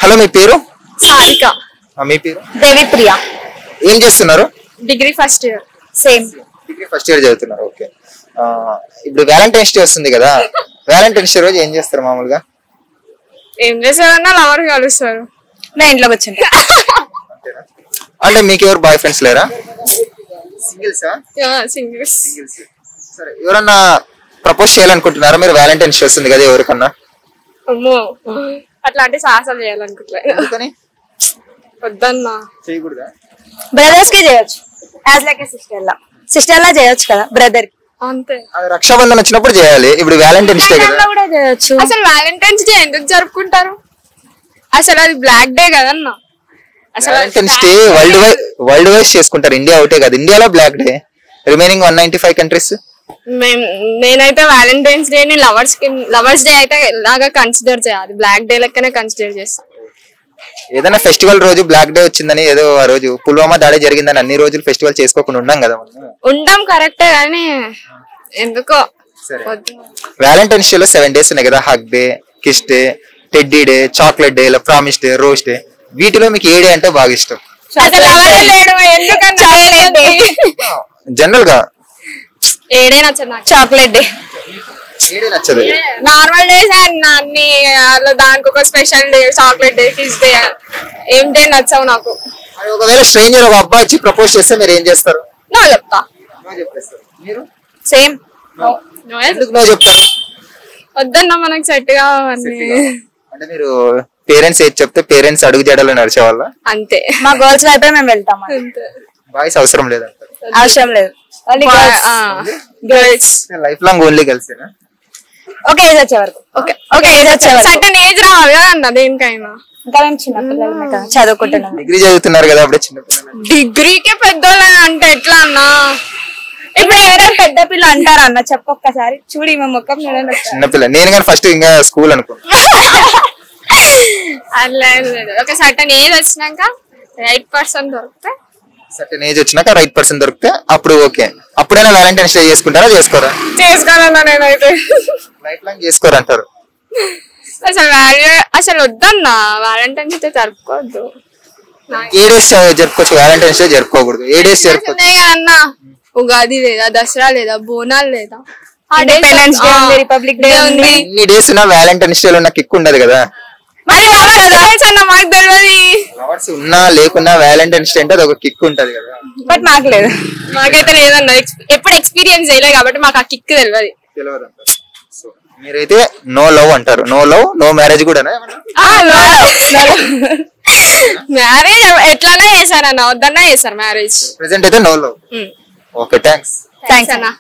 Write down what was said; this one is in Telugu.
హలో మీ పేరు? సారిక. మీ పేరు? దేవిప్రియ. ఏం చేస్తున్నారు? Degree first year. Same. Degree first year చదువుతున్నారు. ఓకే. ఇప్పుడు వ్యాలంటైన్స్ డే వస్తుంది కదా, వ్యాలంటైన్స్ డే రోజు ఏం చేస్తారు మామూలుగా? ఏం చేస్తారన్నా లవర్ కలుస్తారు. నా ఇంట్లో కూర్చుంటా. అంటే మీకు ఎవరు బాయ్ ఫ్రెండ్స్ లేరా? సింగిల్సా? సింగిల్స్. సరే, ఎవరన్నా ప్రపోజ్ చేయాలనుకుంటున్నారా మీరు? వ్యాలంటైన్స్ డే వస్తుంది కదా, ఎవరికన్నా? అమ్మో, అట్లాంటి సాహసాలు చేయాలనుకుంటున్నా. ఎందుకని? వద్దన్నా. చేయకూడదా? బ్రదర్స్ కి చేయొచ్చు, యాజ్ లైక్ సిస్టర్ లా చేయొచ్చు కదా బ్రదర్ కి. అంతే. అది రక్షాబంధన్ వచ్చినప్పుడు చేయాలి, ఇప్పుడు వ్యాలంటైన్స్ డే కదా. కూడా చేయొచ్చు. అసలు వ్యాలంటైన్స్ డే ఎందుకు జరుపుకుంటారు? అసలు అది బ్లాక్ డే కదన్నా. అసలు వ్యాలంటైన్స్ డే వరల్డ్ వైజ్ చేసుకుంటారు, ఇండియా ఒకటే కదా. ఇండియాలో బ్లాక్ డే, రిమైనింగ్ 195 కంట్రీస్. నేనైతే వ్యాలంటైన్స్ డే ని లవర్స్ డే అయితే ఎలాగా కన్సిడర్ చేయాలి, బ్లాక్ డే లెక్కనే కన్సిడర్ చేస్తాను. ఏదైనా ఫెస్టివల్ రోజు బ్లాక్ డే వచ్చిందని, ఏదో ఆ రోజు పుల్వామా దాడి జరిగిందని అన్ని రోజులు ఫెస్టివల్ చేసుకోకుండా ఉన్నాం కదా. ఉంటాం కరెక్టే, కానీ ఎందుకో. వ్యాలంటైన్స్ డే లో 7 days ఉన్నాయి కదా. Hug day, kiss day, teddy day, chocolate day, promise day, rose day. వీటిలో మీకు ఏ డే అంటే బాగా ఇష్టం? జనరల్ గా ఏడే నచ్చదు నాకు. Chocolate day. ఏడే నచ్చదు. నార్మల్ డేస్ అండ్ అన్ని దానికి ఒక special day, chocolate day, kiss day, ఏం డే నచ్చవు నాకు. ఒకవేళ స్ట్రేంజర్ ఒక అబ్బాయి వచ్చి ప్రపోజ్ చేస్తే మీరు ఏం చేస్తారు? నో చెప్తా. మీరు సేమ్. ఎందుకు నో చెప్తారు? వద్దన్నా, మనకు సెట్ కావన్నీ. అంటే మీరు పేరెంట్స్ ఏది చెప్తే పేరెంట్స్ అడుగు జాడలో నడిచే వాళ్ళ? అంతే. మా గర్ల్స్ వైపే మేము వెళ్తాం. బాయ్స్ అవసరం లేదంటారు? అవసరం లేదు, గర్ల్స్. లైఫ్ లాంగ్ ఓన్లీ గర్ల్సేనా? ఓకే ఏజ్ వచ్చే వరకు. ఓకే ఏజ్ వచ్చే వరకు. సర్టన్ ఏజ్ రావాలి కదా అన్న దేనికైనా. ఇంకా మేము చిన్న పిల్లలమే కదా, చదువుకుంటున్నాం. డిగ్రీ చదువుతున్నారు కదా, అప్పుడే చిన్న పిల్లలు. డిగ్రీకే పెద్దోళ్ళ అంటే ఎట్లా అన్నా? ఇప్పుడు ఎవరైనా పెద్ద పిల్ల అంటారా అన్న? చెప్పొక్కసారి చూడు మా ముఖం. చిన్న పిల్ల నేను కానీ ఫస్ట్ ఇంకా స్కూల్ అనుకున్నా. అట్లా ఒక సర్టన్ ఏజ్ వచ్చినాక రైట్ పర్సన్ దొరికితే, సర్టెన్ ఏజ్ వచ్చినాక రైట్ పర్సన్ దొరికితే అప్పుడు ఓకే. అప్పుడైనా వ్యాలంటైన్స్ డే చేసుకుంటారా, చేసుకోరా? చేసుకోవాలన్నా నేనైతే. లైఫ్ లాంగ్ చేసుకోరంటారు. అసలు వద్దన్నా, వ్యాలంటైన్స్ డే జరుపుకోవద్దు. ఏ డేస్ జరుపుకోవచ్చు, వ్యాలంటైన్స్ డే జరుపుకోకూడదు? ఏ డేస్ జరుపుకోవచ్చు? అన్నా ఉగాది లేదా, దసరా లేదా, బోనాలు లేదా, ఇండిపెండెన్స్ డే ఉంది, రిపబ్లిక్ డే ఉంది. ఎన్ని డేస్ ఉన్నా వ్యాలంటైన్స్ డే లో ఉన్న కిక్ ఉండదు కదా. మాకు తెలియదు. లవర్స్ ఉన్నా లేకున్నా వ్యాలంటైన్స్ డే అంటే అది ఒక కిక్ ఉంటది కదా. బట్ మాకు లేదు. మాకైతే లేదన్నా, ఎప్పుడు ఎక్స్పీరియన్స్ చేయలేదు కాబట్టి మాకు ఆ కిక్ తెలియదు. సో మీరైతే నో లవ్ అంటారు. నో లవ్, నో మ్యారేజ్ కూడా? మ్యారేజ్ ఎట్లానే చేశారన్నా, వద్దన్నా చేశారు మ్యారేజ్. ప్రెసెంట్ అయితే నో లవ్. ఓకే, థ్యాంక్స్ అన్నా.